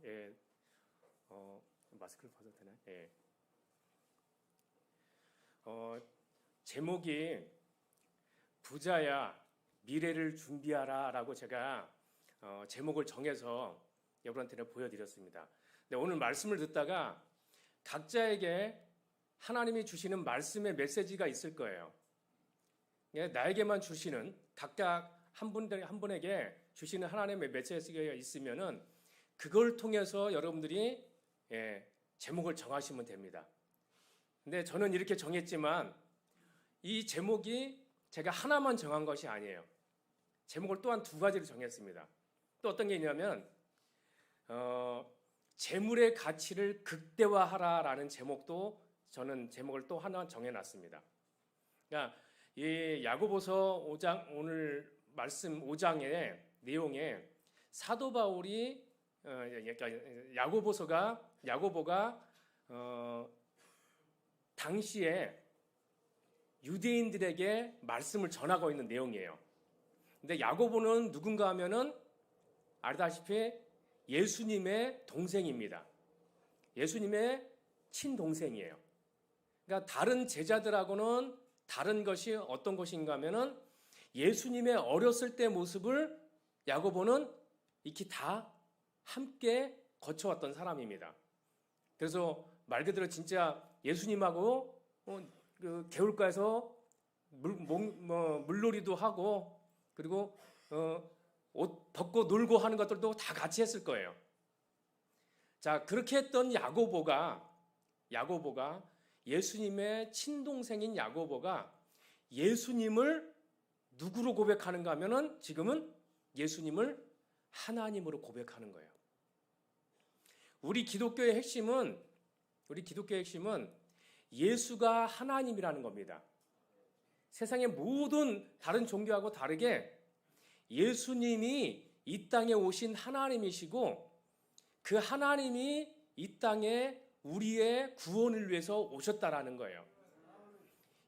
예, 마스크를 벗어도 되나요? 예. 제목이 부자야 미래를 준비하라라고 제가 제목을 정해서 여러분한테는 보여드렸습니다. 근데 오늘 말씀을 듣다가 각자에게 하나님이 주시는 말씀의 메시지가 있을 거예요. 예, 나에게만 주시는 각각 한 분에게 주시는 하나님의 메시지가 있으면은 그걸 통해서 여러분들이 제목을 정하시면 됩니다. 근데 저는 이렇게 정했지만 이 제목이 제가 하나만 정한 것이 아니에요. 제목을 또한 두 가지로 정했습니다. 또 어떤 게 있냐면 재물의 가치를 극대화하라라는 제목도 저는 제목을 또 하나 정해놨습니다. 그러니까 이 야고보서 5장 오늘 말씀 5장의 내용에 사도 바울이 야고보가 당시에 유대인들에게 말씀을 전하고 있는 내용이에요. 근데 야고보는 누군가 하면은 알다시피 예수님의 동생입니다. 예수님의 친동생이에요. 그러니까 다른 제자들하고는 다른 것이 어떤 것인가 하면은 예수님의 어렸을 때 모습을 야고보는 익히 다 함께 거쳐왔던 사람입니다. 그래서 말 그대로 진짜 예수님하고 그 개울가에서 물놀이도 하고 그리고 옷 벗고 놀고 하는 것들도 다 같이 했을 거예요. 자, 그렇게 했던 야고보가 예수님의 친동생인 야고보가 예수님을 누구로 고백하는가 하면은 지금은 예수님을 하나님으로 고백하는 거예요. 우리 기독교의 핵심은 예수가 하나님이라는 겁니다. 세상의 모든 다른 종교하고 다르게 예수님이 이 땅에 오신 하나님이시고 그 하나님이 이 땅에 우리의 구원을 위해서 오셨다라는 거예요.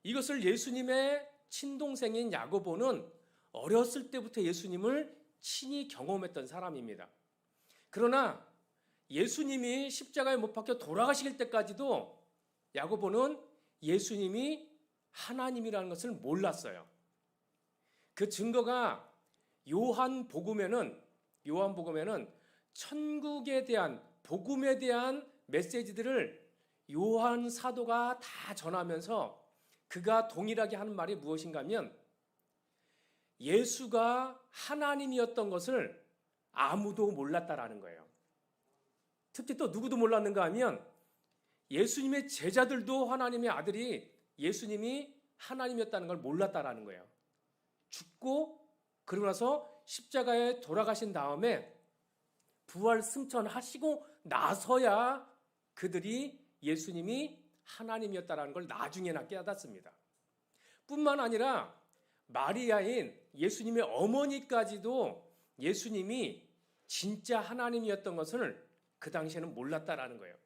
이것을 예수님의 친동생인 야고보는 어렸을 때부터 예수님을 친히 경험했던 사람입니다. 그러나 예수님이 십자가에 못 박혀 돌아가실 때까지도 야고보는 예수님이 하나님이라는 것을 몰랐어요. 그 증거가 요한복음에는 천국에 대한 복음에 대한 메시지들을 요한 사도가 다 전하면서 그가 동일하게 하는 말이 무엇인가 하면 예수가 하나님이었던 것을 아무도 몰랐다라는 거예요. 특히 또 누구도 몰랐는가 하면 예수님의 제자들도 하나님의 아들이 예수님이 하나님이었다는 걸 몰랐다라는 거예요. 죽고 그러고 나서 십자가에 돌아가신 다음에 부활 승천하시고 나서야 그들이 예수님이 하나님이었다는 걸 나중에나 깨닫습니다. 뿐만 아니라 마리아인 예수님의 어머니까지도 예수님이 진짜 하나님이었던 것을 그 당시에는 몰랐다라는 거예요.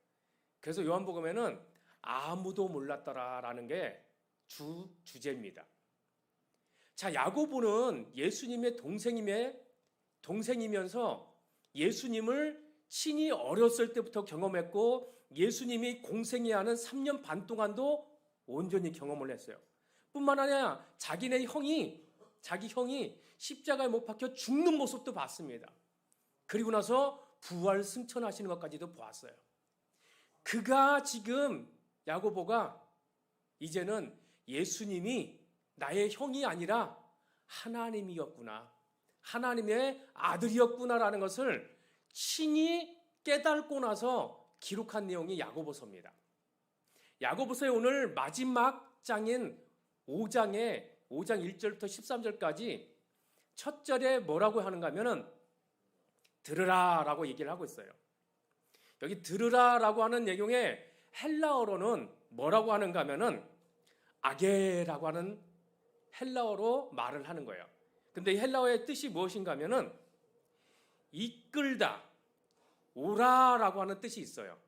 그래서 요한복음에는 아무도 몰랐더라라는 게 주제입니다. 자, 야고보는 예수님의 동생이면서 예수님을 친히 어렸을 때부터 경험했고 예수님이 공생애 하는 3년 반 동안도 온전히 경험을 했어요. 뿐만 아니라 자기 형이 십자가에 못 박혀 죽는 모습도 봤습니다. 그리고 나서 부활 승천하시는 것까지도 보았어요. 그가 지금 야고보가 이제는 예수님이 나의 형이 아니라 하나님이었구나. 하나님의 아들이었구나라는 것을 친히 깨닫고 나서 기록한 내용이 야고보서입니다. 야고보서의 오늘 마지막 장인 5장 1절부터 13절까지 첫 절에 뭐라고 하는가 하면은 들으라라고 얘기를 하고 있어요. 여기 들으라라고 하는 내용에 헬라어로는 뭐라고 하는가 하면은 아게라고 하는 헬라어로 말을 하는 거예요. 근데 이 헬라어의 뜻이 무엇인가 하면은 이끌다, 오라라고 하는 뜻이 있어요.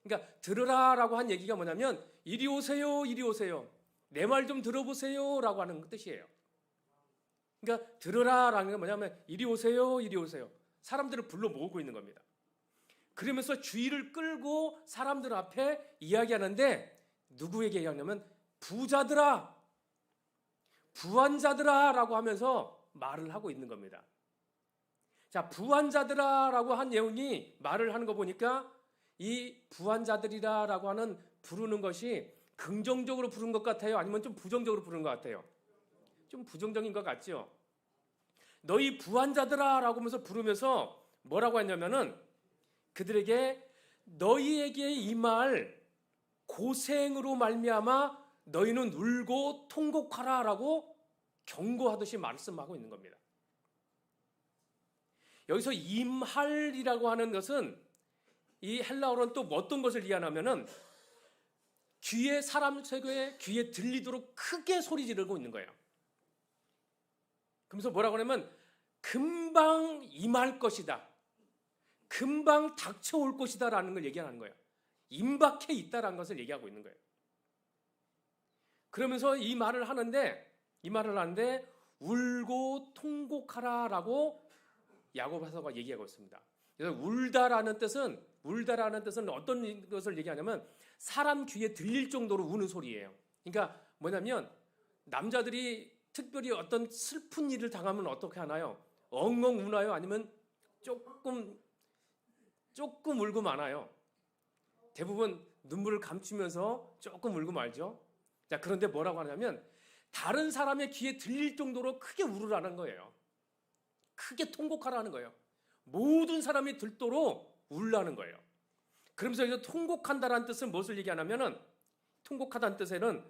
그러니까 들으라라고 한 얘기가 뭐냐면 이리 오세요, 이리 오세요. 내 말 좀 들어보세요라고 하는 뜻이에요. 그러니까 들으라라는 게 뭐냐면 이리 오세요, 이리 오세요. 사람들을 불러 모으고 있는 겁니다. 그러면서 주의를 끌고 사람들 앞에 이야기하는데 누구에게 이야기하냐면 부자들아, 부한자들아 라고 하면서 말을 하고 있는 겁니다. 자, 부한자들아 라고 한 내용이 말을 하는 거 보니까 이 부한자들이라 라고 하는 부르는 것이 긍정적으로 부른 것 같아요? 아니면 좀 부정적으로 부른 것 같아요? 좀 부정적인 것 같죠? 너희 부한자들아 라고 하면서 부르면서 뭐라고 했냐면은 그들에게 너희에게 이 말 고생으로 말미암아 너희는 울고 통곡하라 라고 경고하듯이 말씀하고 있는 겁니다. 여기서 임할이라고 하는 것은 이 헬라어로는 또 어떤 것을 이해하냐면은 귀에 사람 세계에 귀에 들리도록 크게 소리 지르고 있는 거예요. 그러면서 뭐라고 하냐면 금방 임할 것이다. 금방 닥쳐올 것이다 라는 걸 얘기하는 거예요. 임박해 있다라는 것을 얘기하고 있는 거예요. 그러면서 이 말을 하는데 울고 통곡하라 라고 야고보서가 얘기하고 있습니다. 그래서 울다라는 뜻은 어떤 것을 얘기하냐면 사람 귀에 들릴 정도로 우는 소리예요. 그러니까 뭐냐면 남자들이 특별히 어떤 슬픈 일을 당하면 어떻게 하나요? 엉엉 우나요? 아니면 조금 울고 마나요? 대부분 눈물을 감추면서 조금 울고 말죠. 자, 그런데 뭐라고 하냐면 다른 사람의 귀에 들릴 정도로 크게 울으라는 거예요. 크게 통곡하라는 거예요. 모든 사람이 듣도록 울라는 거예요. 그러면서 이제 통곡한다라는 뜻은 무엇을 얘기하냐면은 통곡하다는 뜻에는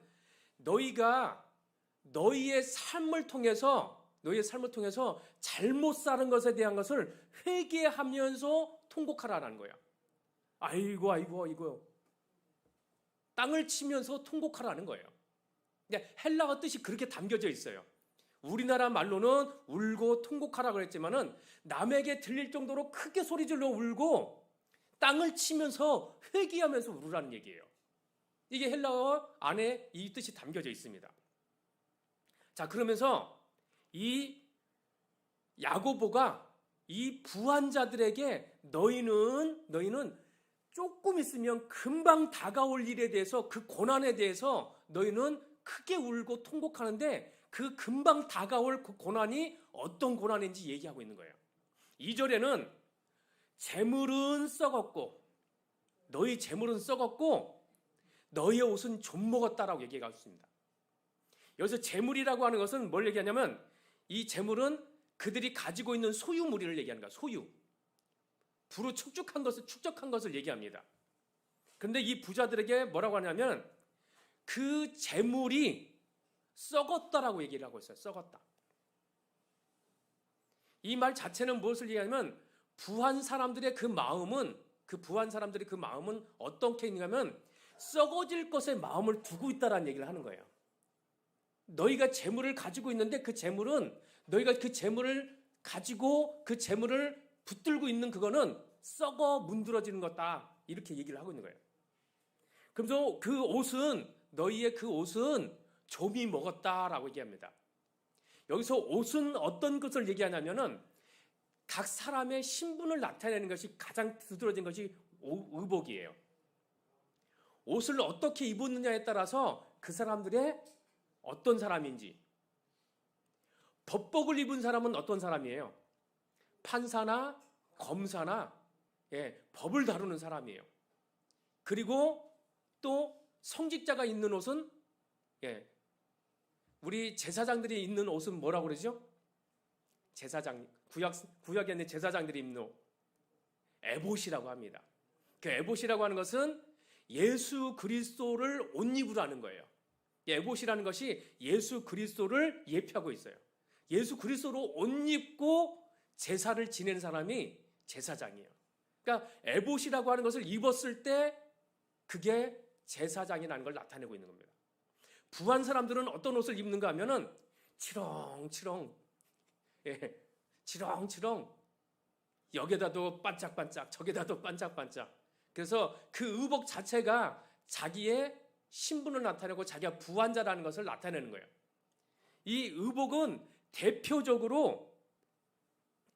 너희가 너희의 삶을 통해서 잘못 사는 것에 대한 것을 회개하면서 통곡하라는 거야. 아이고. 땅을 치면서 통곡하라는 거예요. 헬라어 뜻이 그렇게 담겨져 있어요. 우리나라 말로는 울고 통곡하라 그랬지만은 남에게 들릴 정도로 크게 소리질러 울고 땅을 치면서 회개하면서 울으라는 얘기예요. 이게 헬라어 안에 이 뜻이 담겨져 있습니다. 자, 그러면서 이 야고보가 이 부한 자들에게 너희는 조금 있으면 금방 다가올 일에 대해서 그 고난에 대해서 너희는 크게 울고 통곡하는데 그 금방 다가올 그 고난이 어떤 고난인지 얘기하고 있는 거예요. 2절에는 재물은 썩었고 너희 재물은 썩었고 너희의 옷은 좀 먹었다라고 얘기하고 있습니다. 여기서 재물이라고 하는 것은 뭘 얘기하냐면 이 재물은 그들이 가지고 있는 소유물을 얘기하는 거야. 소유. 부로 축적한 것을 얘기합니다. 그런데 이 부자들에게 뭐라고 하냐면 그 재물이 썩었다라고 얘기를 하고 있어요. 썩었다. 이 말 자체는 무엇을 얘기하냐면 부한 사람들의 그 마음은 어떻게 있냐면 썩어질 것에 마음을 두고 있다라는 얘기를 하는 거예요. 너희가 재물을 가지고 있는데 그 재물은 너희가 그 재물을 가지고 그 재물을 붙들고 있는 그거는 썩어 문드러지는 거다. 이렇게 얘기를 하고 있는 거예요. 그래서 그 옷은 너희의 그 옷은 좀이 먹었다라고 얘기합니다. 여기서 옷은 어떤 것을 얘기하냐면은 각 사람의 신분을 나타내는 것이 가장 두드러진 것이 의복이에요. 옷을 어떻게 입었느냐에 따라서 그 사람들의 어떤 사람인지. 법복을 입은 사람은 어떤 사람이에요? 판사나 검사나 법을 다루는 사람이에요. 그리고 또 성직자가 입는 옷은 우리 제사장들이 입는 옷은 뭐라고 그러죠? 제사장, 구약에 있는 제사장들이 입는 옷. 에봇이라고 합니다. 그 에봇이라고 하는 것은 예수 그리스도를 옷 입으라는 거예요. 에봇이라는 것이 예수 그리스도를 예표하고 있어요. 예수 그리스도로 옷 입고 제사를 지내는 사람이 제사장이에요. 그러니까 에봇이라고 하는 것을 입었을 때 그게 제사장이라는 걸 나타내고 있는 겁니다. 부한 사람들은 어떤 옷을 입는가 하면은 치렁치렁 여기다도 반짝반짝 저기다도 반짝반짝. 그래서 그 의복 자체가 자기의 신분을 나타내고 자기가 부한 자라는 것을 나타내는 거예요. 이 의복은 대표적으로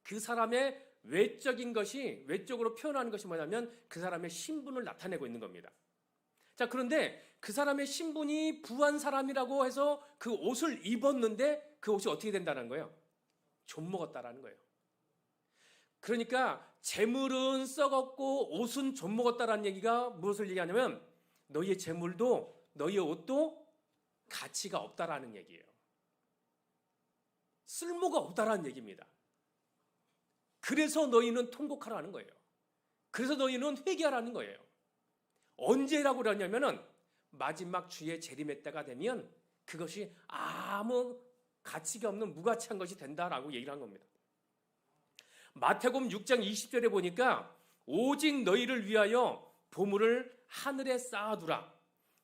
그 사람의 외적으로 표현하는 것이 뭐냐면 그 사람의 신분을 나타내고 있는 겁니다. 자, 그런데 그 사람의 신분이 부한 사람이라고 해서 그 옷을 입었는데 그 옷이 어떻게 된다는 거예요? 좀먹었다라는 거예요. 그러니까 재물은 썩었고 옷은 좀먹었다라는 얘기가 무엇을 얘기하냐면 너희의 재물도 너희의 옷도 가치가 없다라는 얘기예요. 쓸모가 없다라는 얘기입니다. 그래서 너희는 통곡하라는 거예요. 그래서 너희는 회개하라는 거예요. 언제라고 그러냐면은 마지막 주의 재림의 때가 되면 그것이 아무 가치가 없는 무가치한 것이 된다라고 얘기를 한 겁니다. 마태복음 6장 20절에 보니까 오직 너희를 위하여 보물을 하늘에 쌓아두라.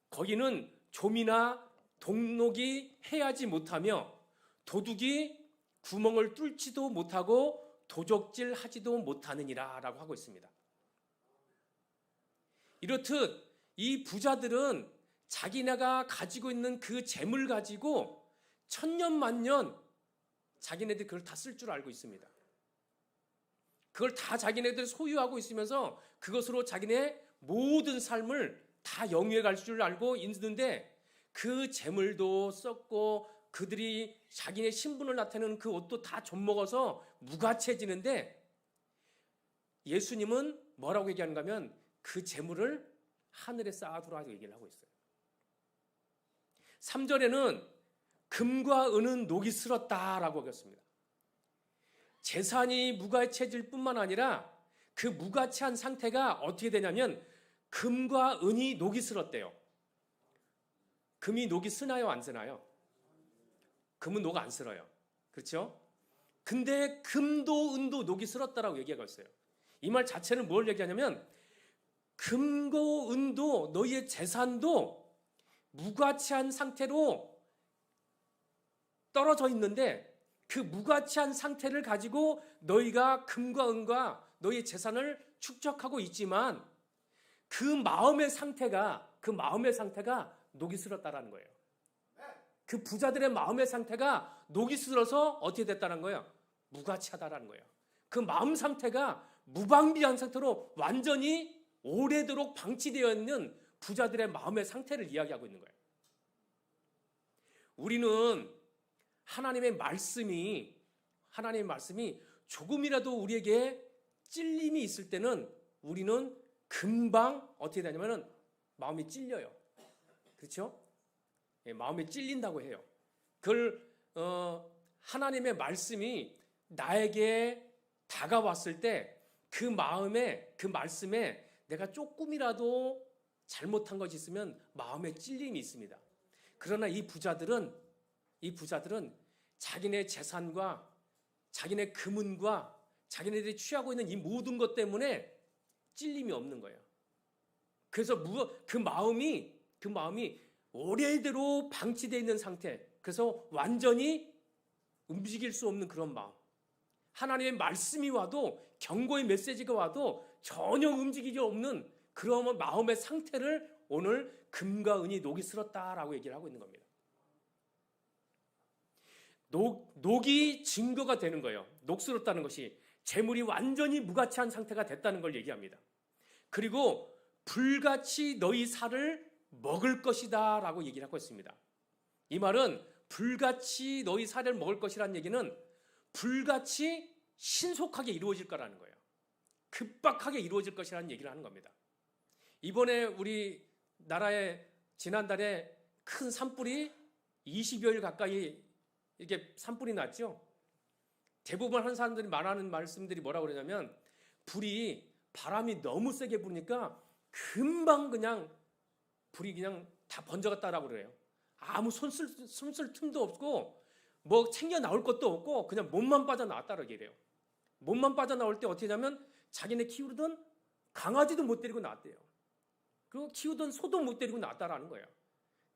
거기는 좀이나 동록이 해하지 못하며 도둑이 구멍을 뚫지도 못하고 도적질 하지도 못하느니라 라고 하고 있습니다. 이렇듯 이 부자들은 자기네가 가지고 있는 그 재물 가지고 천년만년 자기네들이 그걸 다 쓸 줄 알고 있습니다. 그걸 다 자기네들 소유하고 있으면서 그것으로 자기네 모든 삶을 다 영위해 갈 줄 알고 있는데 그 재물도 썼고 그들이 자기네 신분을 나타내는 그 옷도 다 좀먹어서 무가치해지는데 예수님은 뭐라고 얘기하는가 하면 그 재물을 하늘에 쌓아두라고 얘기를 하고 있어요. 3절에는 금과 은은 녹이 슬었다라고 하겠습니다. 재산이 무가치해질 뿐만 아니라 그 무가치한 상태가 어떻게 되냐면 금과 은이 녹이 슬었대요. 금이 녹이 쓰나요? 안 쓰나요? 금은 녹 안 슬어요. 그렇죠? 근데 금도 은도 녹이 슬었다라고 얘기하고 있어요. 이 말 자체는 뭘 얘기하냐면 금고 은도 너희의 재산도 무가치한 상태로 떨어져 있는데 그 무가치한 상태를 가지고 너희가 금과 은과 너희의 재산을 축적하고 있지만 그 마음의 상태가 녹이 슬었다라는 거예요. 그 부자들의 마음의 상태가 녹이 슬어서 어떻게 됐다는 거예요? 무가치하다라는 거예요. 그 마음 상태가 무방비한 상태로 완전히 오래도록 방치되어 있는 부자들의 마음의 상태를 이야기하고 있는 거예요. 우리는 하나님의 말씀이 조금이라도 우리에게 찔림이 있을 때는 우리는 금방 어떻게 되냐면은 마음이 찔려요. 그렇죠? 예, 마음이 찔린다고 해요. 그걸 하나님의 말씀이 나에게 다가왔을 때 그 말씀에 내가 조금이라도 잘못한 것이 있으면 마음에 찔림이 있습니다. 그러나 이 부자들은 자기네 재산과 자기네 금은과 자기네들이 취하고 있는 이 모든 것 때문에 찔림이 없는 거예요. 그래서 그 마음이 오래도록 방치되어 있는 상태. 그래서 완전히 움직일 수 없는 그런 마음. 하나님의 말씀이 와도 경고의 메시지가 와도 전혀 움직이지 없는 그런 마음의 상태를 오늘 금과 은이 녹이 슬었다라고 얘기를 하고 있는 겁니다. 녹이 증거가 되는 거예요. 녹슬었다는 것이 재물이 완전히 무가치한 상태가 됐다는 걸 얘기합니다. 그리고 불같이 너희 살을 먹을 것이다 라고 얘기를 하고 있습니다. 이 말은 불같이 너희 살을 먹을 것이라는 얘기는 불같이 신속하게 이루어질 거라는 거예요. 급박하게 이루어질 것이라는 얘기를 하는 겁니다. 이번에 우리 나라에 지난달에 큰 산불이 20여일 가까이 이렇게 산불이 났죠. 대부분 하는 사람들이 말하는 말씀들이 뭐라고 그러냐면 불이 바람이 너무 세게 부니까 금방 그냥 불이 그냥 다 번져갔다라고 그래요. 아무 손쓸 틈도 없고 뭐 챙겨 나올 것도 없고 그냥 몸만 빠져나왔다라고 얘기해요. 몸만 빠져나올 때 어떻게 하냐면 자기네 키우던 강아지도 못 데리고 나왔대요. 그리고 키우던 소도 못 데리고 나왔다라는 거예요.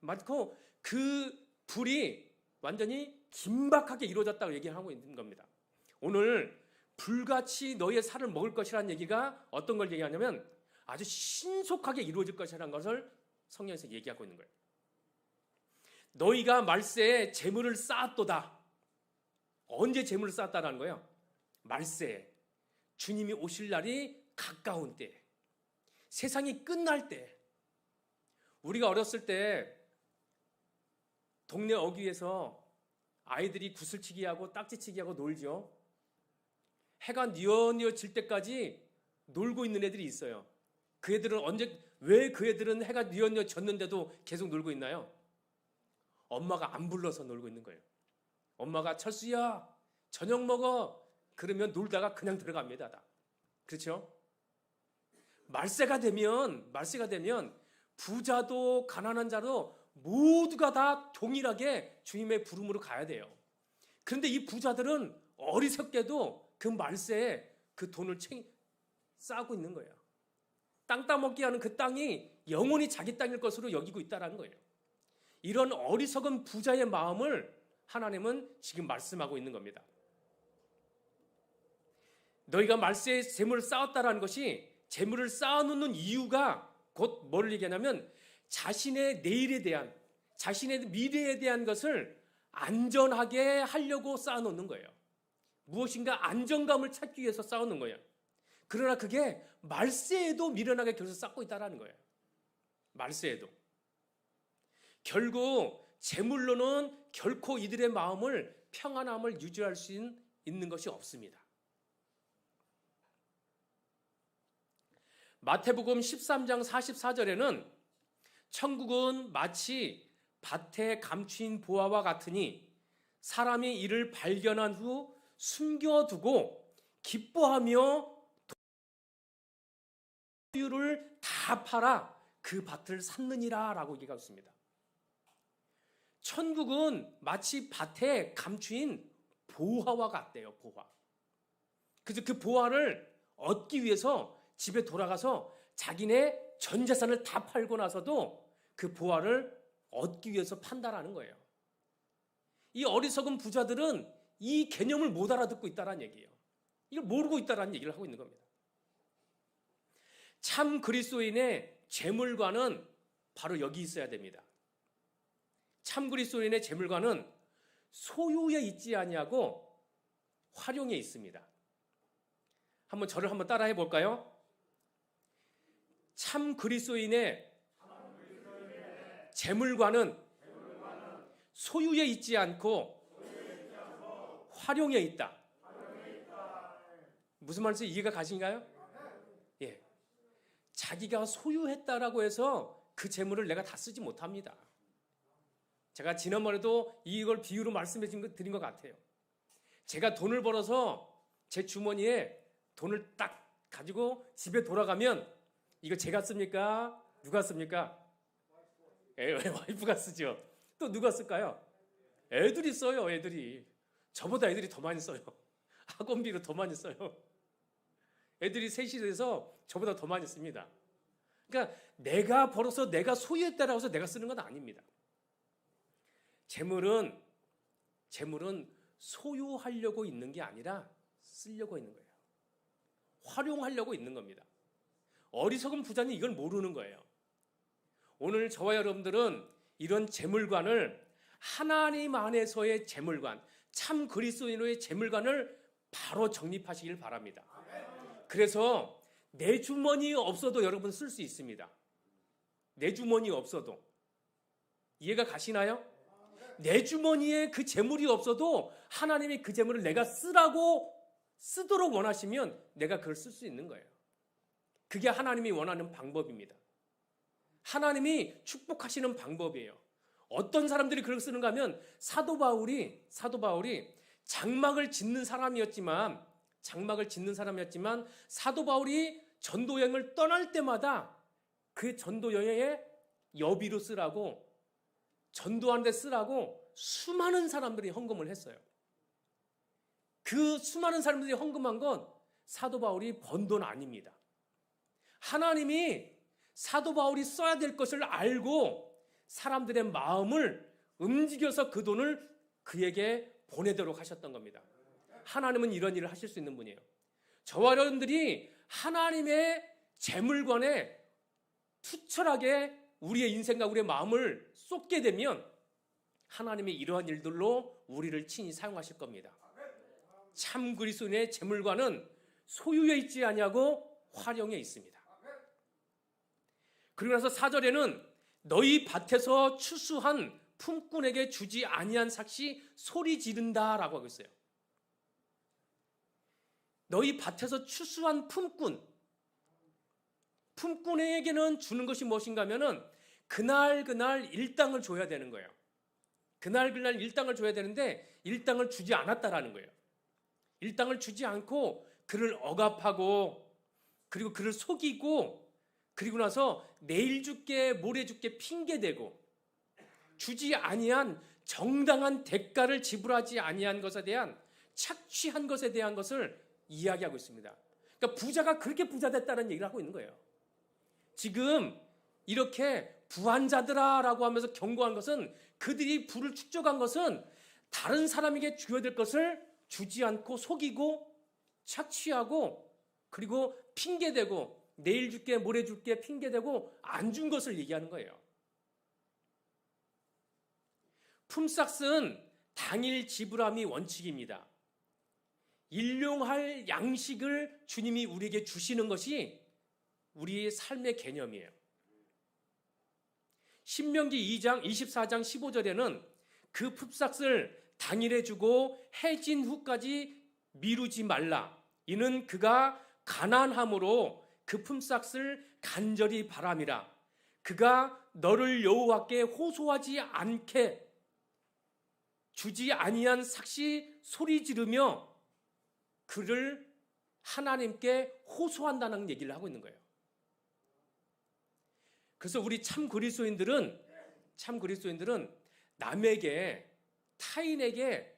맞고 그 불이 완전히 긴박하게 이루어졌다고 얘기하고 있는 겁니다. 오늘 불같이 너희의 살을 먹을 것이라는 얘기가 어떤 걸 얘기하냐면 아주 신속하게 이루어질 것이라는 것을 성경에서 얘기하고 있는 거예요. 너희가 말세에 재물을 쌓았도다. 언제 재물을 쌓았다라는 거예요? 말세에. 주님이 오실 날이 가까운 때, 세상이 끝날 때, 우리가 어렸을 때 동네 어귀에서 아이들이 구슬치기 하고 딱지치기 하고 놀죠. 해가 뉘어뉘어 질 때까지 놀고 있는 애들이 있어요. 그 애들은 왜 그 애들은 해가 뉘어뉘어 졌는데도 계속 놀고 있나요? 엄마가 안 불러서 놀고 있는 거예요. 엄마가 철수야, 저녁 먹어. 그러면 놀다가 그냥 들어갑니다. 다. 그렇죠? 말세가 되면 부자도 가난한 자도 모두가 다 동일하게 주님의 부름으로 가야 돼요. 그런데 이 부자들은 어리석게도 그 말세에 그 돈을 싸고 있는 거예요. 땅 따먹기 하는 그 땅이 영원히 자기 땅일 것으로 여기고 있다는 거예요. 이런 어리석은 부자의 마음을 하나님은 지금 말씀하고 있는 겁니다. 너희가 말세에 재물을 쌓았다라는 것이 재물을 쌓아놓는 이유가 곧 뭘 얘기하냐면 자신의 내일에 대한, 자신의 미래에 대한 것을 안전하게 하려고 쌓아놓는 거예요. 무엇인가 안정감을 찾기 위해서 쌓아놓는 거예요. 그러나 그게 말세에도 미련하게 계속 쌓고 있다는 거예요. 말세에도. 결국 재물로는 결코 이들의 마음을 평안함을 유지할 수 있는 것이 없습니다. 마태복음 13장 44절에는 천국은 마치 밭에 감추인 보화와 같으니 사람이 이를 발견한 후 숨겨두고 기뻐하며 소유를 다 팔아 그 밭을 샀느니라 라고 얘기하고 있습니다. 천국은 마치 밭에 감추인 보화와 같대요. 보화. 그래서 그 보화를 얻기 위해서 집에 돌아가서 자기네 전 재산을 다 팔고 나서도 그 보화를 얻기 위해서 판다라는 거예요. 이 어리석은 부자들은 이 개념을 못 알아듣고 있다는 얘기예요. 이걸 모르고 있다는 얘기를 하고 있는 겁니다. 참 그리스도인의 재물관은 바로 여기 있어야 됩니다. 참 그리스도인의 재물관은 소유에 있지 아니하고 활용에 있습니다. 저를 한번 따라해 볼까요? 참 그리스도인의 재물관은 소유에 있지 않고 활용에 있다. 무슨 말인지 이해가 가신가요? 예. 자기가 소유했다라고 해서 그 재물을 내가 다 쓰지 못합니다. 제가 지난번에도 이걸 비유로 말씀해 드린 것 같아요. 제가 돈을 벌어서 제 주머니에 돈을 딱 가지고 집에 돌아가면 이거 제가 씁니까? 누가 씁니까? 와이프가 쓰죠. 또 누가 쓸까요? 애들이 써요. 애들이. 저보다 애들이 더 많이 써요. 학원비로 더 많이 써요. 애들이 셋이 돼서 저보다 더 많이 씁니다. 그러니까 내가 벌어서 내가 소유했다라고 해서 내가 쓰는 건 아닙니다. 재물은 소유하려고 있는 게 아니라 쓰려고 있는 거예요. 활용하려고 있는 겁니다. 어리석은 부자는 이걸 모르는 거예요. 오늘 저와 여러분들은 이런 재물관을 하나님 안에서의 재물관, 참 그리스도인의 재물관을 바로 정립하시길 바랍니다. 그래서 내 주머니에 없어도 여러분 쓸 수 있습니다. 내 주머니에 없어도. 이해가 가시나요? 내 주머니에 그 재물이 없어도 하나님이 그 재물을 내가 쓰도록 원하시면 내가 그걸 쓸 수 있는 거예요. 그게 하나님이 원하는 방법입니다. 하나님이 축복하시는 방법이에요. 어떤 사람들이 그렇게 쓰는가 하면 사도 바울이 장막을 짓는 사람이었지만 사도 바울이 전도 여행을 떠날 때마다 그 전도 여행에 여비로 쓰라고, 전도하는 데 쓰라고 수많은 사람들이 헌금을 했어요. 그 수많은 사람들이 헌금한 건 사도 바울이 번 돈 아닙니다. 하나님이 사도 바울이 써야 될 것을 알고 사람들의 마음을 움직여서 그 돈을 그에게 보내도록 하셨던 겁니다. 하나님은 이런 일을 하실 수 있는 분이에요. 저와 여러분들이 하나님의 재물관에 투철하게 우리의 인생과 우리의 마음을 쏟게 되면 하나님이 이러한 일들로 우리를 친히 사용하실 겁니다. 참 그리스도인의 재물관은 소유에 있지 아니하고 활용에 있습니다. 그리고 나서 4절에는 너희 밭에서 추수한 품꾼에게 주지 아니한 삭시 소리 지른다라고 하고 있어요. 너희 밭에서 추수한 품꾼에게는 주는 것이 무엇인가 하면은 그날 일당을 줘야 되는 거예요. 그날 일당을 줘야 되는데 일당을 주지 않았다라는 거예요. 일당을 주지 않고 그를 억압하고 그리고 그를 속이고 그리고 나서 내일 줄게 모레 줄게 핑계대고 주지 아니한 정당한 대가를 지불하지 아니한 것에 대한 착취한 것에 대한 것을 이야기하고 있습니다. 그러니까 부자가 그렇게 부자 됐다는 얘기를 하고 있는 거예요. 지금 이렇게 부한자들아라고 하면서 경고한 것은 그들이 부를 축적한 것은 다른 사람에게 줘야 될 것을 주지 않고 속이고 착취하고 그리고 핑계대고 내일 줄게 모레 줄게 핑계대고 안 준 것을 얘기하는 거예요. 품삯은 당일 지불함이 원칙입니다. 일용할 양식을 주님이 우리에게 주시는 것이 우리의 삶의 개념이에요. 신명기 24장 15절에는 그 품삯을 당일에 주고 해진 후까지 미루지 말라. 이는 그가 가난함으로 그 품삯을 간절히 바람이라. 그가 너를 여호와께 호소하지 않게 주지 아니한 삭시 소리 지르며 그를 하나님께 호소한다는 얘기를 하고 있는 거예요. 그래서 우리 참 그리스도인들은 남에게 타인에게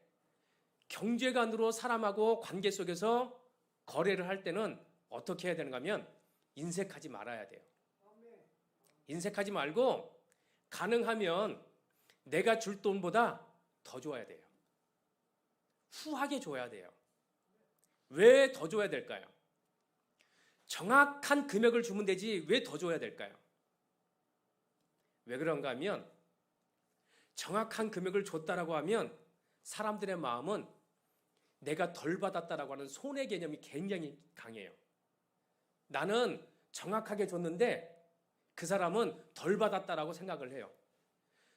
경제관으로 사람하고 관계 속에서 거래를 할 때는 어떻게 해야 되는가 하면 인색하지 말아야 돼요. 인색하지 말고 가능하면 내가 줄 돈보다 더 줘야 돼요. 후하게 줘야 돼요. 왜 더 줘야 될까요? 정확한 금액을 주면 되지 왜 더 줘야 될까요? 왜 그런가 하면 정확한 금액을 줬다라고 하면 사람들의 마음은 내가 덜 받았다라고 하는 손해 개념이 굉장히 강해요. 나는 정확하게 줬는데 그 사람은 덜 받았다라고 생각을 해요.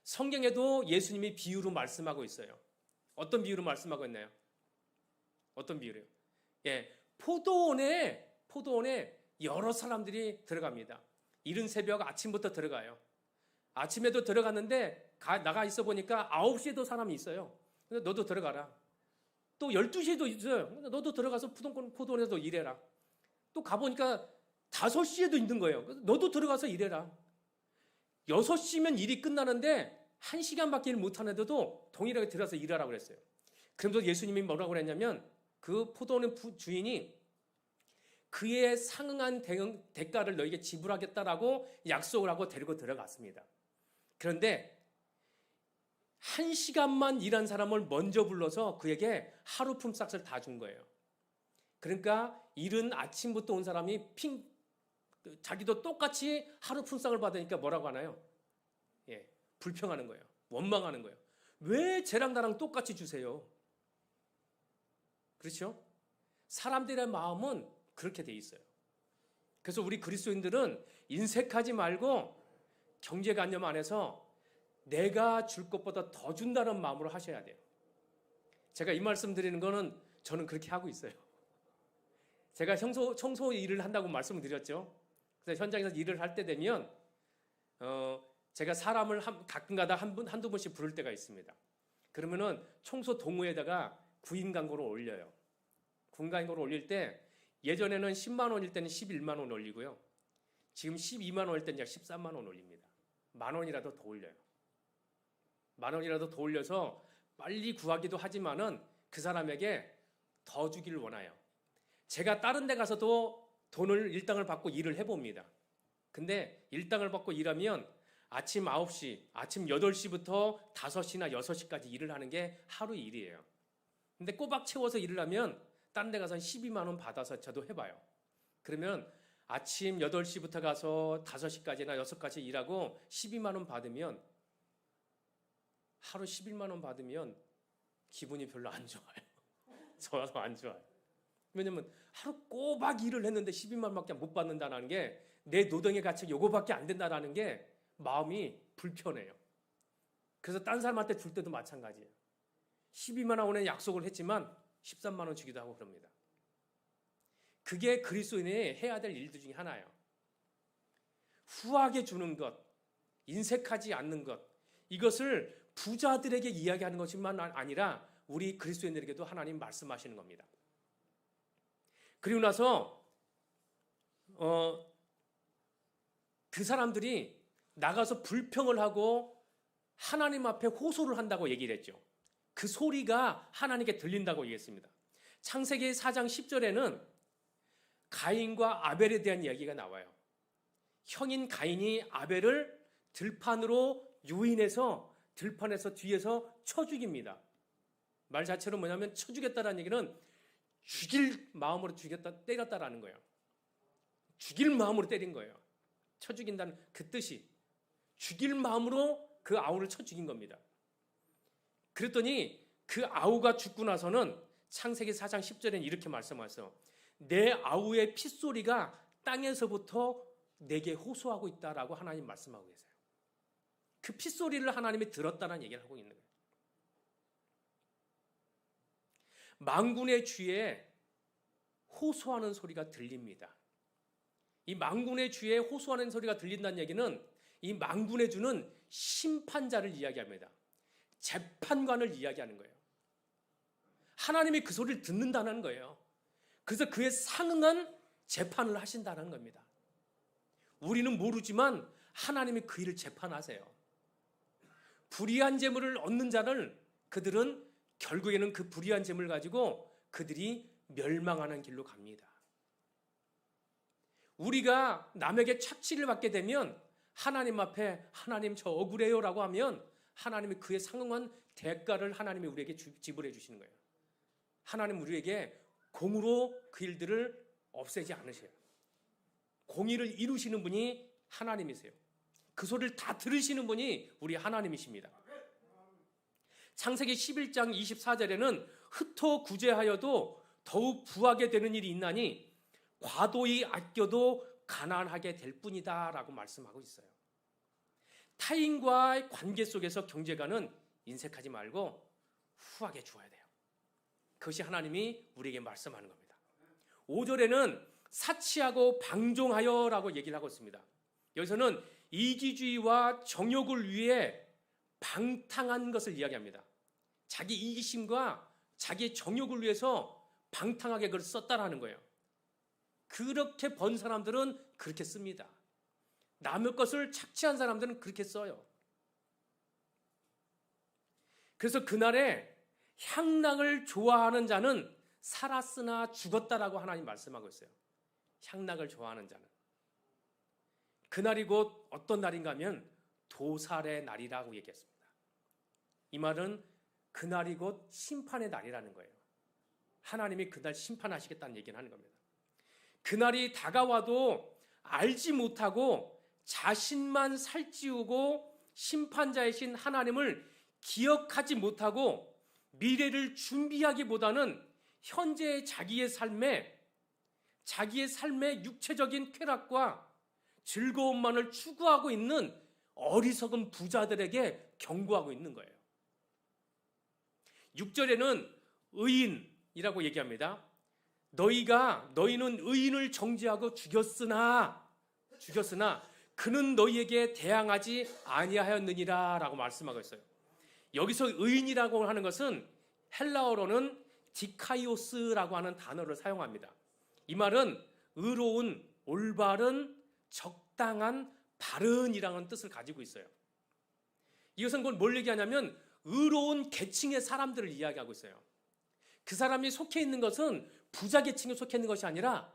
성경에도 예수님이 비유로 말씀하고 있어요. 어떤 비유로 말씀하고 있나요? 어떤 비유래요? 포도원에 여러 사람들이 들어갑니다. 이른 새벽 아침부터 들어가요. 아침에도 들어갔는데 나가 있어 보니까 9시에도 사람이 있어요. 그래서 너도 들어가라. 또 12시에도 있어요. 너도 들어가서 포도원에서 일해라. 또 가보니까 5시에도 있는 거예요. 그래서 너도 들어가서 일해라. 6시면 일이 끝나는데 1시간밖에 일 못하는데도 동일하게 들어가서 일하라고 그랬어요. 그러면서 예수님이 뭐라고 그랬냐면 그 포도원 주인이 그에 상응한 대가를 너에게 지불하겠다라고 약속을 하고 데리고 들어갔습니다. 그런데 1시간만 일한 사람을 먼저 불러서 그에게 하루 품삯을 다 준 거예요. 그러니까 이른 아침부터 온 사람이 자기도 똑같이 하루 품삯을 받으니까 뭐라고 하나요? 불평하는 거예요. 원망하는 거예요. 왜 쟤랑 나랑 똑같이 주세요? 그렇죠? 사람들의 마음은 그렇게 돼 있어요. 그래서 우리 그리스도인들은 인색하지 말고 경제관념 안에서 내가 줄 것보다 더 준다는 마음으로 하셔야 돼요. 제가 이 말씀 드리는 거는 저는 그렇게 하고 있어요. 제가 청소 일을 한다고 말씀을 드렸죠. 그래서 현장에서 일을 할 때 되면 제가 사람을 가끔가다 한두 번씩 부를 때가 있습니다. 그러면은 청소 동호회에다가 구인 광고를 올려요. 구인 광고를 올릴 때 예전에는 10만 원일 때는 11만 원 올리고요. 지금 12만 원일 때는 약 13만 원 올립니다. 만 원이라도 더 올려요. 만 원이라도 더 올려서 빨리 구하기도 하지만은 그 사람에게 더 주기를 원해요. 제가 다른 데 가서도 일당을 받고 일을 해봅니다. 근데 일당을 받고 일하면 아침 9시, 아침 8시부터 5시나 6시까지 일을 하는 게 하루 일이에요. 근데 꼬박 채워서 일을 하면 다른 데 가서 12만 원 받아서 저도 해봐요. 그러면 아침 8시부터 가서 5시까지나 6시까지 일하고 12만 원 받으면 하루 11만 원 받으면 기분이 별로 안 좋아요. 저도 안 좋아요. 왜냐면 하루 꼬박 일을 했는데 12만 원밖에 못 받는다는 게, 내 노동의 가치가 요거밖에 안 된다는 게 마음이 불편해요. 그래서 딴 사람한테 줄 때도 마찬가지예요. 12만 원의 약속을 했지만 13만 원 주기도 하고 그럽니다. 그게 그리스도인이 해야 될 일들 중에 하나예요. 후하게 주는 것, 인색하지 않는 것, 이것을 부자들에게 이야기하는 것뿐만 아니라 우리 그리스도인들에게도 하나님 말씀하시는 겁니다. 그리고 나서 그 사람들이 나가서 불평을 하고 하나님 앞에 호소를 한다고 얘기를 했죠. 그 소리가 하나님께 들린다고 얘기했습니다. 창세기 4장 10절에는 가인과 아벨에 대한 이야기가 나와요. 형인 가인이 아벨을 들판으로 유인해서 들판에서 뒤에서 쳐 죽입니다. 말 자체로 뭐냐면 쳐 죽였다는 얘기는 죽일 마음으로 때렸다라는 거예요. 죽일 마음으로 때린 거예요. 쳐 죽인다는 그 뜻이, 죽일 마음으로 그 아우를 쳐 죽인 겁니다. 그랬더니 그 아우가 죽고 나서는 창세기 4장 10절에는 이렇게 말씀하세요. 내 아우의 핏소리가 땅에서부터 내게 호소하고 있다라고 하나님 말씀하고 계세요. 그 핏소리를 하나님이 들었다는 얘기를 하고 있는 거예요. 만군의 주에 호소하는 소리가 들립니다. 이 만군의 주에 호소하는 소리가 들린다는 얘기는 이 만군의 주는 심판자를 이야기합니다. 재판관을 이야기하는 거예요. 하나님이 그 소리를 듣는다는 거예요. 그래서 그에 상응한 재판을 하신다는 겁니다. 우리는 모르지만 하나님이 그 일을 재판하세요. 불의한 재물을 얻는 자를 그들은 결국에는 그 불의한 재물을 가지고 그들이 멸망하는 길로 갑니다. 우리가 남에게 착취를 받게 되면 하나님 앞에 하나님 저 억울해요라고 하면 하나님이 그에 상응한 대가를 하나님이 우리에게 지불해 주시는 거예요. 하나님 우리에게 공으로 그 일들을 없애지 않으세요. 공의를 이루시는 분이 하나님이세요. 그 소리를 다 들으시는 분이 우리 하나님이십니다. 창세기 11장 24절에는 흩어 구제하여도 더욱 부하게 되는 일이 있나니 과도히 아껴도 가난하게 될 뿐이다 라고 말씀하고 있어요. 타인과의 관계 속에서 경제관은 인색하지 말고 후하게 주어야 돼요. 그것이 하나님이 우리에게 말씀하는 겁니다. 5절에는 사치하고 방종하여 라고 얘기를 하고 있습니다. 여기서는 이기주의와 정욕을 위해 방탕한 것을 이야기합니다. 자기 이기심과 자기 정욕을 위해서 방탕하게 그걸 썼다라는 거예요. 그렇게 번 사람들은 그렇게 씁니다. 남의 것을 착취한 사람들은 그렇게 써요. 그래서 그날에 향락을 좋아하는 자는 살았으나 죽었다라고 하나님 말씀하고 있어요. 향락을 좋아하는 자는. 그날이 곧 어떤 날인가 하면 도살의 날이라고 얘기했습니다. 이 말은 그날이 곧 심판의 날이라는 거예요. 하나님이 그날 심판하시겠다는 얘기를 하는 겁니다. 그날이 다가와도 알지 못하고 자신만 살찌우고 심판자이신 하나님을 기억하지 못하고 미래를 준비하기보다는 현재의 자기의 삶의 육체적인 쾌락과 즐거움만을 추구하고 있는 어리석은 부자들에게 경고하고 있는 거예요. 6절에는 의인이라고 얘기합니다. 너희는 의인을 정죄하고 죽였으나 그는 너희에게 대항하지 아니하였느니라 라고 말씀하고 있어요. 여기서 의인이라고 하는 것은 헬라어로는 디카이오스라고 하는 단어를 사용합니다. 이 말은 의로운, 올바른, 적당한, 바른이라는 뜻을 가지고 있어요. 이것은 뭘 얘기하냐면 의로운 계층의 사람들을 이야기하고 있어요. 그 사람이 속해 있는 것은 부자 계층에 속해 있는 것이 아니라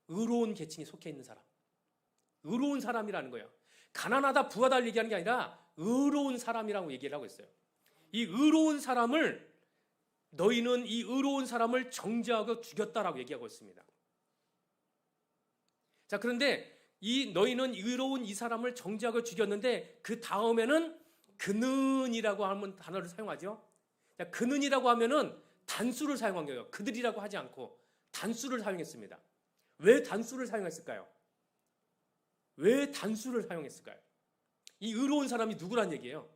의로운 계층에 속해 있는 사람. 의로운 사람이라는 거예요. 가난하다, 부하다를 얘기하는 게 아니라 의로운 사람이라고 얘기를 하고 있어요. 이 의로운 사람을 너희는 이 의로운 사람을 정죄하고 죽였다라고 얘기하고 있습니다. 자, 그런데 너희는 의로운 이 사람을 정죄하고 죽였는데 그 다음에는 그는이라고 하는 단어를 사용하죠. 자, 그는이라고 하면은 단수를 사용한 거예요. 그들이라고 하지 않고 단수를 사용했습니다. 왜 단수를 사용했을까요? 왜 단수를 사용했을까요? 이 의로운 사람이 누구란 얘기예요?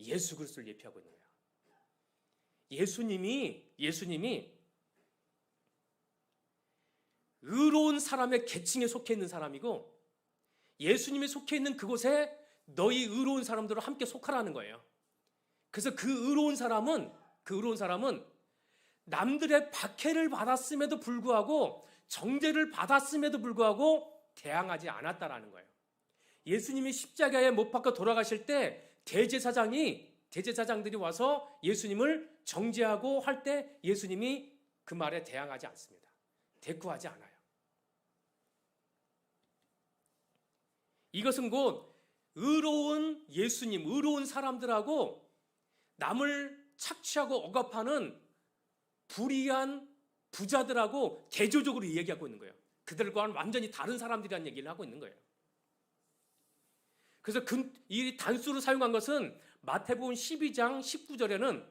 예수 그리스도를 예표하고 있는 거예요. 예수님이 의로운 사람의 계층에 속해 있는 사람이고 예수님이 속해 있는 그곳에 너희 의로운 사람들을 함께 속하라는 거예요. 그래서 그 의로운 사람은 남들의 박해를 받았음에도 불구하고 정죄를 받았음에도 불구하고 대항하지 않았다라는 거예요. 예수님이 십자가에 못 박혀 돌아가실 때 대제사장들이 와서 예수님을 정죄하고 할 때 예수님이 그 말에 대항하지 않습니다. 대꾸하지 않아요. 이것은 곧 의로운 예수님, 의로운 사람들하고 남을 착취하고 억압하는 불의한 부자들하고 대조적으로 얘기하고 있는 거예요. 그들과는 완전히 다른 사람들이라는 얘기를 하고 있는 거예요. 그래서 이 단수를 사용한 것은 마태복음 12장 19절에는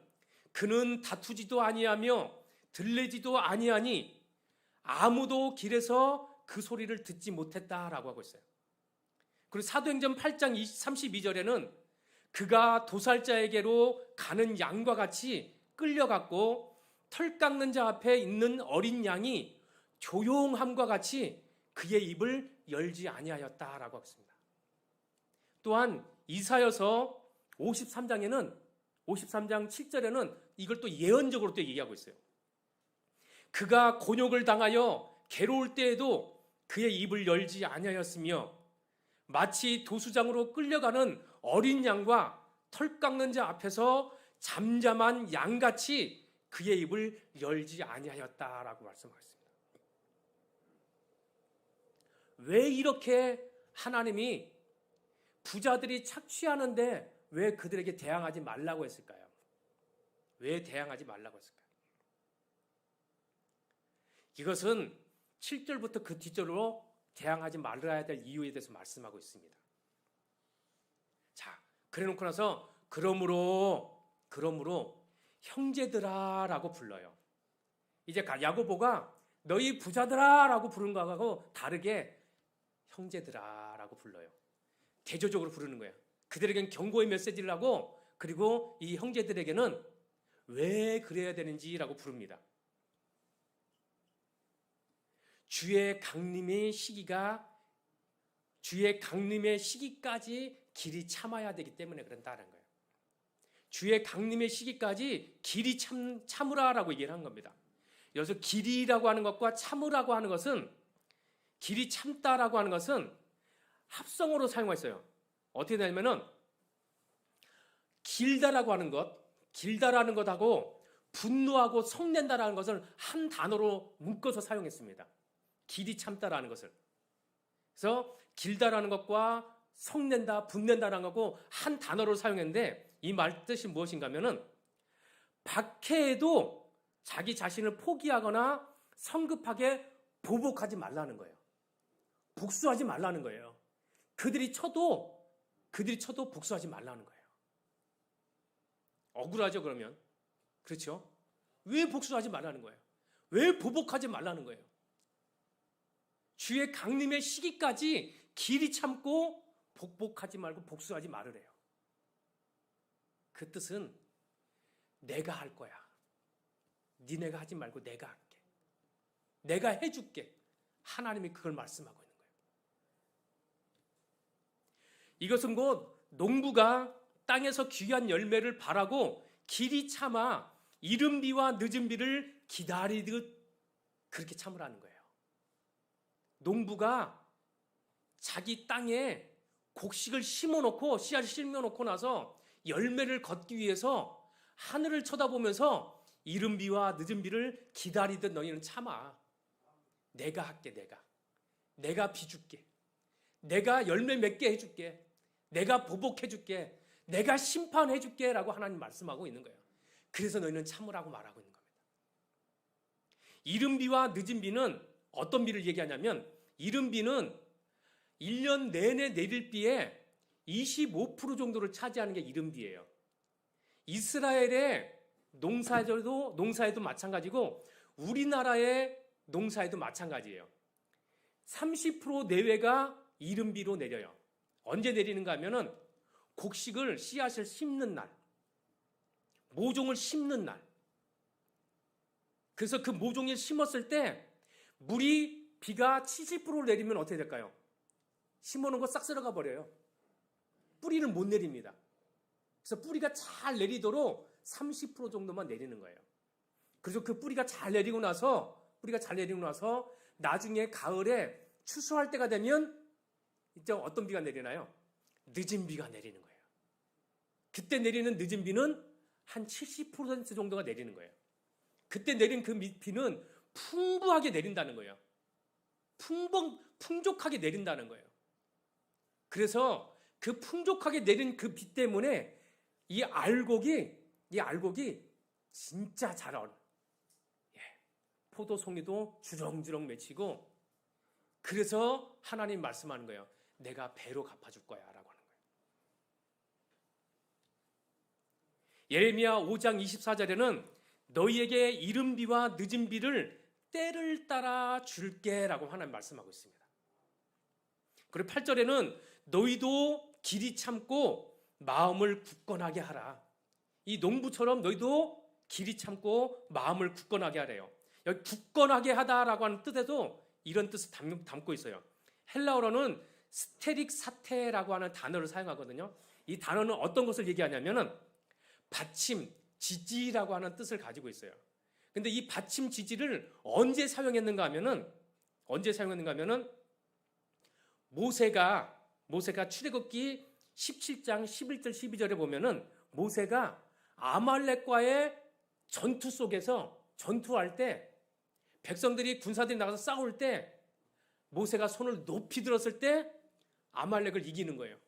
그는 다투지도 아니하며 들레지도 아니하니 아무도 길에서 그 소리를 듣지 못했다라고 하고 있어요. 그리고 사도행전 8장 32절에는 그가 도살자에게로 가는 양과 같이 끌려갔고 털 깎는 자 앞에 있는 어린 양이 조용함과 같이 그의 입을 열지 아니하였다라고 하고 있습니다. 또한 이사야서 53장 7절에는 이걸 또 예언적으로 또 얘기하고 있어요. 그가 곤욕을 당하여 괴로울 때에도 그의 입을 열지 아니하였으며 마치 도수장으로 끌려가는 어린 양과 털 깎는 자 앞에서 잠잠한 양같이 그의 입을 열지 아니하였다라고 말씀하셨습니다. 왜 이렇게 하나님이 부자들이 착취하는데 왜 그들에게 대항하지 말라고 했을까요? 왜 대항하지 말라고 했을까요? 이것은 7절부터 그 뒷절로 대항하지 말아야 될 이유에 대해서 말씀하고 있습니다. 자, 그래 놓고 나서 그러므로 형제들아라고 불러요. 이제 야고보가 너희 부자들아라고 부르는 거하고 다르게 형제들아라고 불러요. 대조적으로 부르는 거예요. 그들에겐 경고의 메시지를 하고 그리고 이 형제들에게는 왜 그래야 되는지라고 부릅니다. 주의 강림의 시기까지 길이 참아야 되기 때문에 그런다는 거예요. 주의 강림의 시기까지 길이 참으라라고 얘기를 한 겁니다. 여기서 길이라고 하는 것과 참으라고 하는 것은 길이 참다라고 하는 것은 합성어로 사용했어요. 어떻게 되냐면은 길다라는 것하고 분노하고 성낸다라는 것을 한 단어로 묶어서 사용했습니다. 길이 참다라는 것을. 그래서 길다라는 것과 성낸다, 분낸다라는 것하고 한 단어로 사용했는데 이 말 뜻이 무엇인가 하면은 박해에도 자기 자신을 포기하거나 성급하게 보복하지 말라는 거예요. 복수하지 말라는 거예요. 그들이 쳐도 복수하지 말라는 거예요. 억울하죠, 그러면? 그렇죠? 왜 복수하지 말라는 거예요? 왜 보복하지 말라는 거예요? 주의 강림의 시기까지 길이 참고 복복하지 말고 복수하지 말으래요. 그 뜻은 내가 할 거야. 니네가 하지 말고 내가 할게. 내가 해줄게. 하나님이 그걸 말씀하고 있는 거예요. 이것은 곧 농부가 땅에서 귀한 열매를 바라고 길이 참아 이른 비와 늦은 비를 기다리듯 그렇게 참으라는 거예요. 농부가 자기 땅에 곡식을 심어놓고 씨앗을 심어놓고 나서 열매를 걷기 위해서 하늘을 쳐다보면서 이른 비와 늦은 비를 기다리듯 너희는 참아. 내가 할게. 내가 비줄게. 내가 열매 맺게 해줄게. 내가 보복해줄게. 내가 심판해줄게 라고 하나님 말씀하고 있는 거예요. 그래서 너희는 참으라고 말하고 있는 겁니다. 이른 비와 늦은 비는 어떤 비를 얘기하냐면 이른 비는 1년 내내 내릴 비의 25% 정도를 차지하는 게 이른 비예요. 이스라엘의 농사에도 마찬가지고 우리나라의 농사에도 마찬가지예요. 30% 내외가 이른비로 내려요. 언제 내리는가 하면은 곡식을 씨앗을 심는 날, 모종을 심는 날. 그래서 그 모종을 심었을 때 비가 70% 내리면 어떻게 될까요? 심어놓은 거 싹 쓸어가 버려요. 뿌리는 못 내립니다. 그래서 뿌리가 잘 내리도록 30% 정도만 내리는 거예요. 그래서 그 뿌리가 잘 내리고 나서 나중에 가을에 추수할 때가 되면 이제 어떤 비가 내리나요? 늦은 비가 내리는 거예요. 그때 내리는 늦은 비는 한 70% 정도가 내리는 거예요. 그때 내린 그 비는 풍부하게 내린다는 거예요. 풍족하게 내린다는 거예요. 그래서 그 풍족하게 내린 그 비 때문에 이 알곡이 진짜 잘 얼어요. 포도송이도 주렁주렁 맺히고, 그래서 하나님 말씀하는 거예요. 내가 배로 갚아줄 거야 라고 하는 거예요. 예레미야 5장 24절에는 너희에게 이른 비와 늦은 비를 때를 따라 줄게 라고 하나님 말씀하고 있습니다. 그리고 8절에는 너희도 길이 참고 마음을 굳건하게 하라. 이 농부처럼 너희도 길이 참고 마음을 굳건하게 하래요. 여기 굳건하게 하다라고 하는 뜻에도 이런 뜻을 담고 있어요. 헬라어로는 스테릭사테라고 하는 단어를 사용하거든요. 이 단어는 어떤 것을 얘기하냐면은 받침, 지지라고 하는 뜻을 가지고 있어요. 근데 이 받침, 지지를 언제 사용했는가 하면은 모세가 출애굽기 17장 11절 12절에 보면은 모세가 아말렉과의 전투 속에서 전투할 때 백성들이 군사들이 나가서 싸울 때 모세가 손을 높이 들었을 때 아말렉을 이기는 거예요.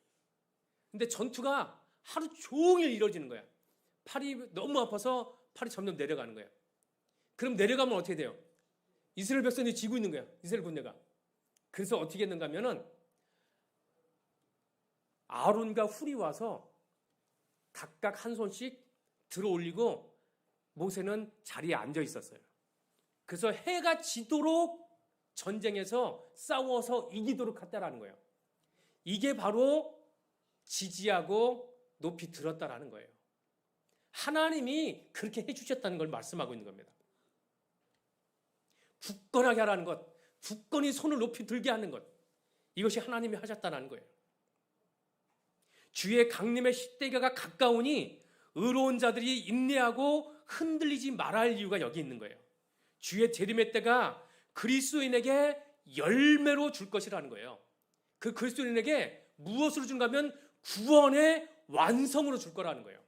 근데 전투가 하루 종일 이루어지는 거야. 팔이 너무 아파서 팔이 점점 내려가는 거야. 그럼 내려가면 어떻게 돼요? 이스라엘 백성들이 지고 있는 거야. 이스라엘 군대가. 그래서 어떻게 했는가 하면은 아론과 훌이 와서 각각 한 손씩 들어 올리고 모세는 자리에 앉아 있었어요. 그래서 해가 지도록 전쟁에서 싸워서 이기도록 했다라는 거예요. 이게 바로 지지하고 높이 들었다라는 거예요. 하나님이 그렇게 해주셨다는 걸 말씀하고 있는 겁니다. 굳건하게 하라는 것, 굳건히 손을 높이 들게 하는 것, 이것이 하나님이 하셨다는 거예요. 주의 강림의 시대가 가까우니 의로운 자들이 인내하고 흔들리지 말아야 할 이유가 여기 있는 거예요. 주의 재림의 때가 그리스도인에게 열매로 줄 것이라는 거예요. 그 그리스도인에게 무엇으로 준가 하면 구원의 완성으로 줄 거라는 거예요.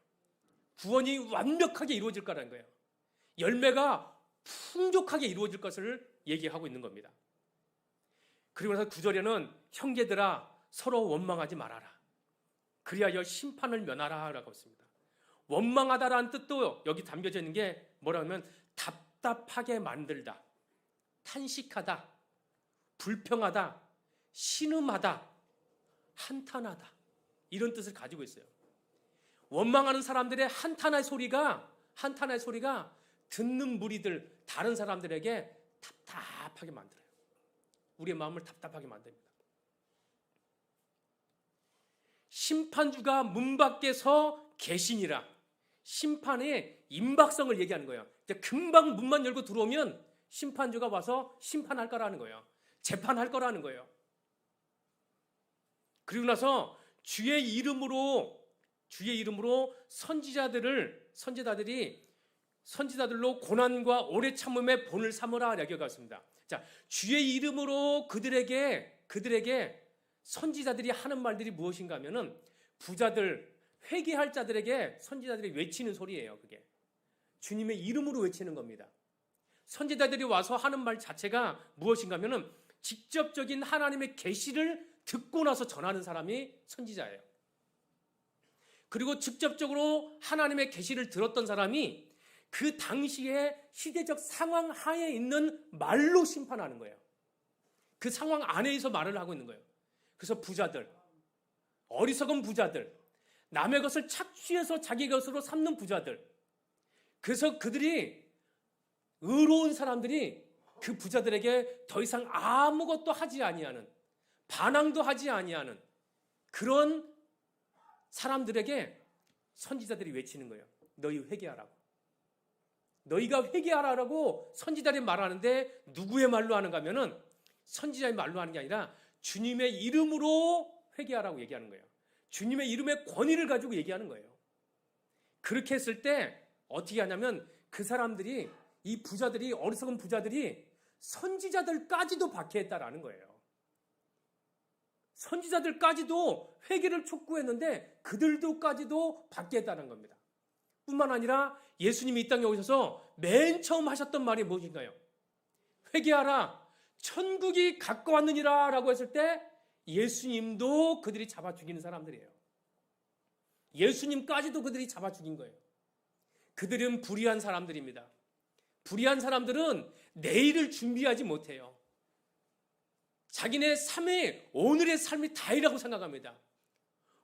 구원이 완벽하게 이루어질 거라는 거예요. 열매가 풍족하게 이루어질 것을 얘기하고 있는 겁니다. 그리고 나서 9절에는 형제들아 서로 원망하지 말아라. 그리하여 심판을 면하라 라고 했습니다. 원망하다라는 뜻도 여기 담겨져 있는 게 뭐라고 하면 답답하게 만들다, 탄식하다, 불평하다, 신음하다, 한탄하다, 이런 뜻을 가지고 있어요. 원망하는 사람들의 한탄의 소리가 듣는 무리들, 다른 사람들에게 답답하게 만들어요. 우리의 마음을 답답하게 만듭니다. 심판주가 문 밖에서 계시니라. 심판의 임박성을 얘기하는 거예요. 이제 금방 문만 열고 들어오면 심판주가 와서 심판할 거라는 거예요. 재판할 거라는 거예요. 그리고 나서 주의 이름으로 선지자들로 고난과 오래 참음의 본을 삼으라 여겨갔습니다. 자, 주의 이름으로 그들에게 선지자들이 하는 말들이 무엇인가 하면은 부자들, 회개할 자들에게 선지자들이 외치는 소리예요. 그게 주님의 이름으로 외치는 겁니다. 선지자들이 와서 하는 말 자체가 무엇인가 하면은 직접적인 하나님의 계시를 듣고 나서 전하는 사람이 선지자예요. 그리고 직접적으로 하나님의 계시를 들었던 사람이 그 당시의 시대적 상황 하에 있는 말로 심판하는 거예요. 그 상황 안에서 말을 하고 있는 거예요. 그래서 부자들, 어리석은 부자들, 남의 것을 착취해서 자기 것으로 삼는 부자들, 그래서 그들이 의로운 사람들이 그 부자들에게 더 이상 아무것도 하지 아니하는, 반항도 하지 아니하는 그런 사람들에게 선지자들이 외치는 거예요. 너희 회개하라고. 너희가 회개하라고 선지자들이 말하는데 누구의 말로 하는가 하면은 선지자의 말로 하는 게 아니라 주님의 이름으로 회개하라고 얘기하는 거예요. 주님의 이름의 권위를 가지고 얘기하는 거예요. 그렇게 했을 때 어떻게 하냐면 그 사람들이, 이 부자들이, 어리석은 부자들이 선지자들까지도 박해했다라는 거예요. 선지자들까지도 회개를 촉구했는데 그들도까지도 박해했다는 겁니다. 뿐만 아니라 예수님이 이 땅에 오셔서 맨 처음 하셨던 말이 무엇인가요? 회개하라, 천국이 가까웠느니라 라고 했을 때 예수님도 그들이 잡아 죽이는 사람들이에요. 예수님까지도 그들이 잡아 죽인 거예요. 그들은 불의한 사람들입니다. 불의한 사람들은 내일을 준비하지 못해요. 자기네 삶이, 오늘의 삶이 다이라고 생각합니다.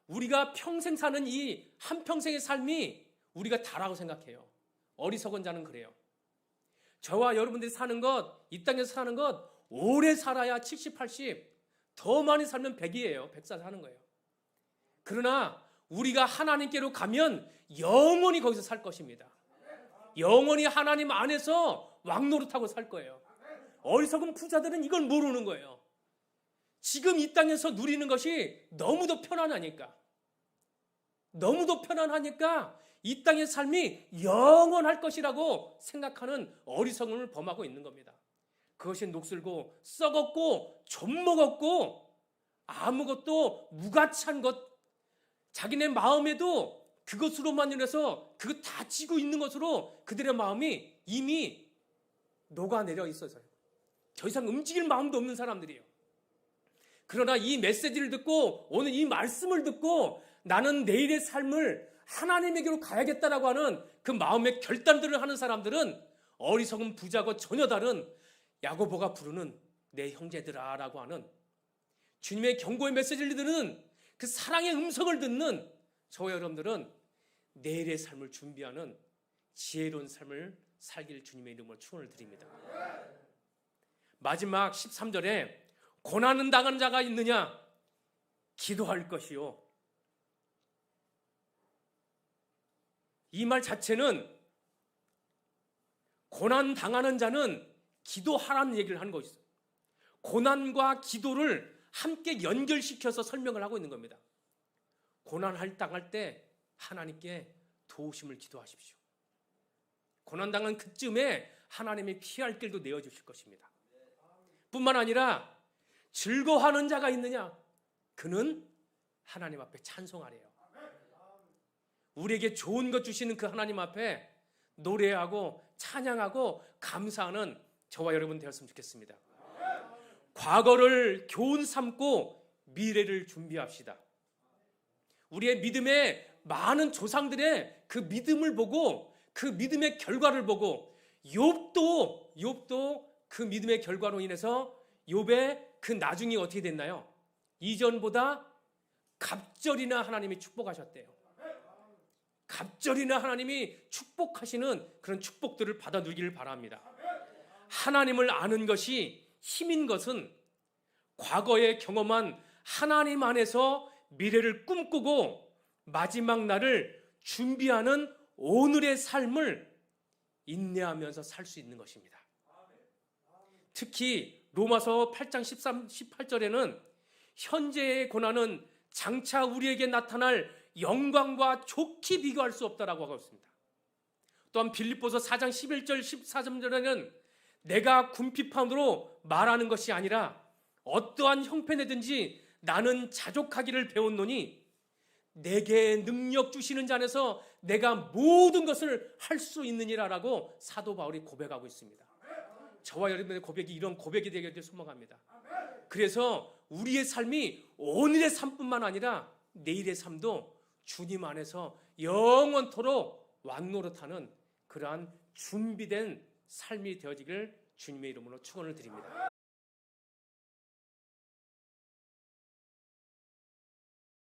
우리가 평생 사는 이 한평생의 삶이 우리가 다라고 생각해요. 어리석은 자는 그래요. 저와 여러분들이 사는 것, 이 땅에서 사는 것, 오래 살아야 70, 80, 더 많이 살면 100이에요. 100살 사는 거예요. 그러나 우리가 하나님께로 가면 영원히 거기서 살 것입니다. 영원히 하나님 안에서 왕노릇하고 살 거예요. 어리석은 부자들은 이걸 모르는 거예요. 지금 이 땅에서 누리는 것이 너무도 편안하니까, 너무도 편안하니까 이 땅의 삶이 영원할 것이라고 생각하는 어리석음을 범하고 있는 겁니다. 그것이 녹슬고 썩었고 젖먹었고 아무것도 무가치한 것, 자기네 마음에도 그것으로만 인해서 그거 다 지고 있는 것으로 그들의 마음이 이미 녹아내려 있어서요. 더 이상 움직일 마음도 없는 사람들이에요. 그러나 이 메시지를 듣고, 오늘 이 말씀을 듣고 나는 내일의 삶을 하나님에게로 가야겠다라고 하는 그 마음의 결단들을 하는 사람들은 어리석은 부자고 전혀 다른 야고보가 부르는 내 형제들아 라고 하는 주님의 경고의 메시지를 듣는 그 사랑의 음성을 듣는 저와 여러분들은 내일의 삶을 준비하는 지혜로운 삶을 살길 주님의 이름으로 축원을 드립니다. 마지막 13절에 고난은 당하는 자가 있느냐? 기도할 것이요. 이 말 자체는 고난 당하는 자는 기도하라는 얘기를 하는 것이죠. 고난과 기도를 함께 연결시켜서 설명을 하고 있는 겁니다. 고난을 당할 때 하나님께 도우심을 기도하십시오. 고난당한 그쯤에 하나님이 피할 길도 내어주실 것입니다. 뿐만 아니라 즐거워하는 자가 있느냐? 그는 하나님 앞에 찬송하래요. 우리에게 좋은 것 주시는 그 하나님 앞에 노래하고 찬양하고 감사하는 저와 여러분 되었으면 좋겠습니다. 과거를 교훈 삼고 미래를 준비합시다. 우리의 믿음의 많은 조상들의 그 믿음을 보고, 그 믿음의 결과를 보고, 욥도 그 믿음의 결과로 인해서 욥의 그 나중이 어떻게 됐나요? 이전보다 갑절이나 하나님이 축복하셨대요. 갑절이나 하나님이 축복하시는 그런 축복들을 받아 누리기를 바랍니다. 하나님을 아는 것이 힘인 것은 과거에 경험한 하나님 안에서 미래를 꿈꾸고 마지막 날을 준비하는 오늘의 삶을 인내하면서 살 수 있는 것입니다. 특히 로마서 8장 13, 18절에는 현재의 고난은 장차 우리에게 나타날 영광과 좋게 비교할 수 없다라고 하고 있습니다. 또한 빌립보서 4장 11절 14절에는 내가 궁핍함으로 말하는 것이 아니라 어떠한 형편이든지 나는 자족하기를 배웠노니 내게 능력 주시는 자 안에서 내가 모든 것을 할 수 있느니라라고 사도 바울이 고백하고 있습니다. 저와 여러분의 고백이 이런 고백이 되기를 소망합니다. 그래서 우리의 삶이 오늘의 삶뿐만 아니라 내일의 삶도 주님 안에서 영원토록 왕노릇하는 그러한 준비된 삶이 되어지길 주님의 이름으로 축원을 드립니다.